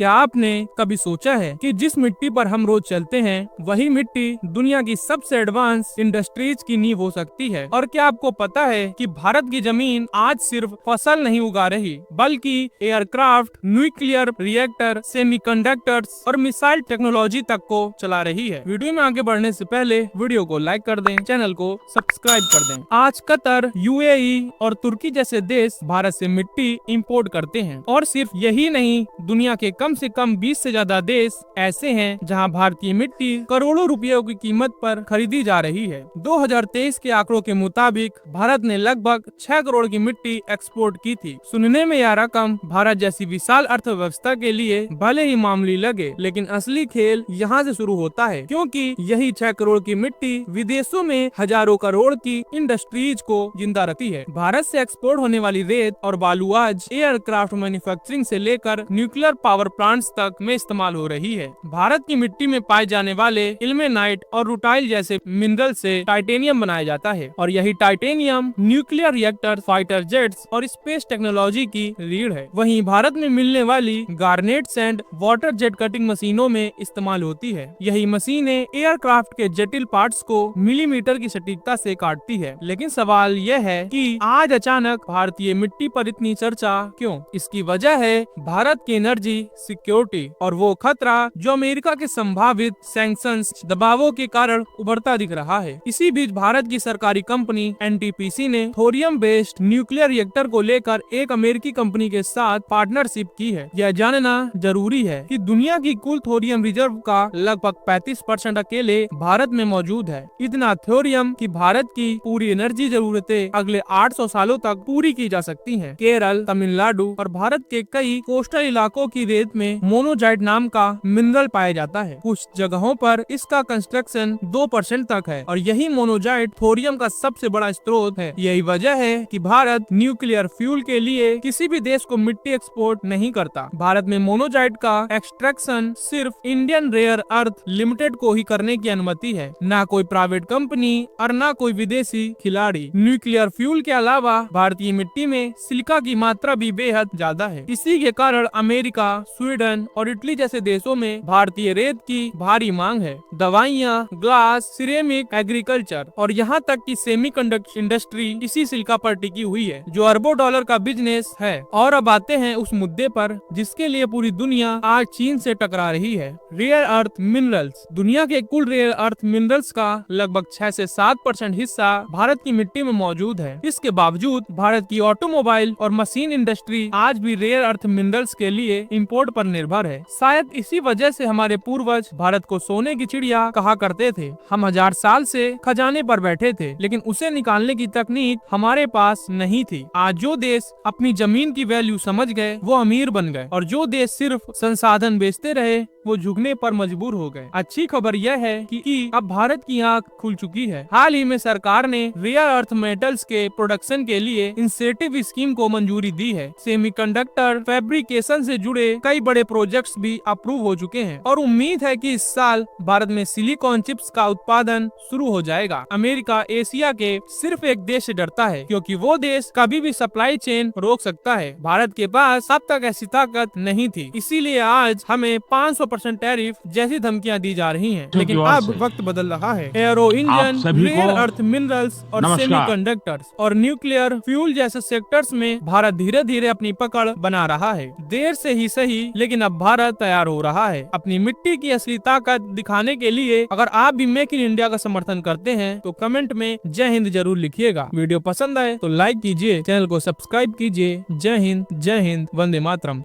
क्या आपने कभी सोचा है कि जिस मिट्टी पर हम रोज चलते हैं वही मिट्टी दुनिया की सबसे एडवांस इंडस्ट्रीज की नींव हो सकती है। और क्या आपको पता है कि भारत की जमीन आज सिर्फ फसल नहीं उगा रही बल्कि एयरक्राफ्ट, न्यूक्लियर रिएक्टर, सेमीकंडक्टर्स और मिसाइल टेक्नोलॉजी तक को चला रही है। वीडियो में आगे बढ़ने से पहले वीडियो को लाइक कर दें, चैनल को सब्सक्राइब कर दें। आज कतर, यूएई और तुर्की जैसे देश भारत से मिट्टी इंपोर्ट करते हैं और सिर्फ यही नहीं, दुनिया के कम से कम 20 से ज्यादा देश ऐसे हैं जहां भारतीय मिट्टी करोड़ों रुपयों की कीमत पर खरीदी जा रही है। 2023 के आंकड़ों के मुताबिक भारत ने लगभग 6 करोड़ की मिट्टी एक्सपोर्ट की थी। सुनने में यह रकम भारत जैसी विशाल अर्थव्यवस्था के लिए भले ही मामूली लगे, लेकिन असली खेल यहाँ से शुरू होता है, क्योंकि यही 6 करोड़ की मिट्टी विदेशों में हजारों करोड़ की इंडस्ट्रीज को जिंदा रखती है। भारत से एक्सपोर्ट होने वाली रेत और बालू आज एयरक्राफ्ट मैन्युफैक्चरिंग से लेकर न्यूक्लियर पावर प्लांट्स तक में इस्तेमाल हो रही है। भारत की मिट्टी में पाए जाने वाले इल्मेनाइट और रूटाइल जैसे मिनरल से टाइटेनियम बनाया जाता है और यही titanium nuclear reactor, fighter jets और स्पेस टेक्नोलॉजी की रीढ़ है। वहीं भारत में मिलने वाली गार्नेट्स एंड वाटर जेट कटिंग मशीनों में इस्तेमाल होती है। यही मशीनें एयरक्राफ्ट के जटिल पार्ट्स को मिलीमीटर की सटीकता से काटती है। लेकिन सवाल यह है कि आज अचानक भारतीय मिट्टी पर इतनी चर्चा क्यों? इसकी वजह है भारत की एनर्जी सिक्योरिटी और वो खतरा जो अमेरिका के संभावित सैंक्शंस दबावों के कारण उभरता दिख रहा है। इसी बीच भारत की सरकारी कंपनी एनटीपीसी ने थोरियम बेस्ड न्यूक्लियर रिएक्टर को लेकर एक अमेरिकी कंपनी के साथ पार्टनरशिप की है। यह जानना जरूरी है कि दुनिया की कुल थोरियम रिजर्व का लगभग 35% अकेले भारत में मौजूद है। इतना थोरियम कि भारत की पूरी एनर्जी जरूरतें अगले 800 सालों तक पूरी की जा सकती हैं। केरल, तमिलनाडु और भारत के कई कोस्टल इलाकों की रेत में मोनोजाइट नाम का मिनरल पाया जाता है। कुछ जगहों पर इसका कंस्ट्रक्शन 2% तक है और यही मोनोजाइट थोरियम का सबसे बड़ा स्रोत है। यही वजह है कि भारत न्यूक्लियर फ्यूल के लिए किसी भी देश को मिट्टी एक्सपोर्ट नहीं करता। भारत में मोनोजाइट का एक्सट्रैक्शन सिर्फ इंडियन रेयर अर्थ लिमिटेड को ही करने की अनुमति है, ना कोई प्राइवेट कंपनी और ना कोई विदेशी खिलाड़ी। न्यूक्लियर फ्यूल के अलावा भारतीय मिट्टी में सिलिका की मात्रा भी बेहद ज्यादा है। इसी के कारण अमेरिका, स्वीडन और इटली जैसे देशों में भारतीय रेत की भारी मांग है। दवाइयाँ, ग्लास, सिरेमिक, एग्रीकल्चर और यहाँ तक कि सेमीकंडक्टर इंडस्ट्री इसी सिलिका पर टिकी हुई है, जो अरबों डॉलर का बिजनेस है। और अब आते हैं उस मुद्दे पर जिसके लिए पूरी दुनिया आज चीन से टकरा रही है, रेयर अर्थ मिनरल्स। दुनिया के कुल रेयर अर्थ मिनरल्स का लगभग 6 से 7% हिस्सा भारत की मिट्टी में मौजूद है। इसके बावजूद भारत की ऑटोमोबाइल और मशीन इंडस्ट्री आज भी रेयर अर्थ मिनरल्स के लिए इंपोर्ट पर निर्भर है। शायद इसी वजह से हमारे पूर्वज भारत को सोने की चिड़िया कहा करते थे। हम 1000 साल से खजाने पर बैठे थे, लेकिन उसे निकालने की तकनीक हमारे पास नहीं थी। आज जो देश अपनी जमीन की वैल्यू समझ गए वो अमीर बन गए और जो देश सिर्फ संसाधन बेचते रहे वो झुकने पर मजबूर हो गए। अच्छी खबर यह है कि अब भारत की आंख खुल चुकी है। हाल ही में सरकार ने रेयर अर्थ मेटल्स के प्रोडक्शन के लिए इंसेंटिव स्कीम को मंजूरी दी है। सेमीकंडक्टर फैब्रिकेशन से जुड़े कई बड़े प्रोजेक्ट्स भी अप्रूव हो चुके हैं और उम्मीद है कि इस साल भारत में सिलिकॉन चिप्स का उत्पादन शुरू हो जाएगा। अमेरिका एशिया के सिर्फ एक देश से डरता है, क्योंकि वो देश कभी भी सप्लाई चेन रोक सकता है। भारत के पास अब तक ऐसी ताकत नहीं थी, इसीलिए आज हमें 500% टैरिफ जैसी धमकियां दी जा रही हैं। लेकिन अब वक्त बदल रहा है। Aero engine, rare earth minerals और सेमीकंडक्टर्स और न्यूक्लियर फ्यूल जैसे सेक्टर्स में भारत धीरे धीरे अपनी पकड़ बना रहा है। देर से ही सही, लेकिन अब भारत तैयार हो रहा है अपनी मिट्टी की असली ताकत दिखाने के लिए। अगर आप भी मेक इन इंडिया का समर्थन करते हैं तो कमेंट में जय हिंद जरूर लिखिएगा। वीडियो पसंद आए तो लाइक कीजिए, चैनल को सब्सक्राइब कीजिए। जय हिंद, वंदे मातरम।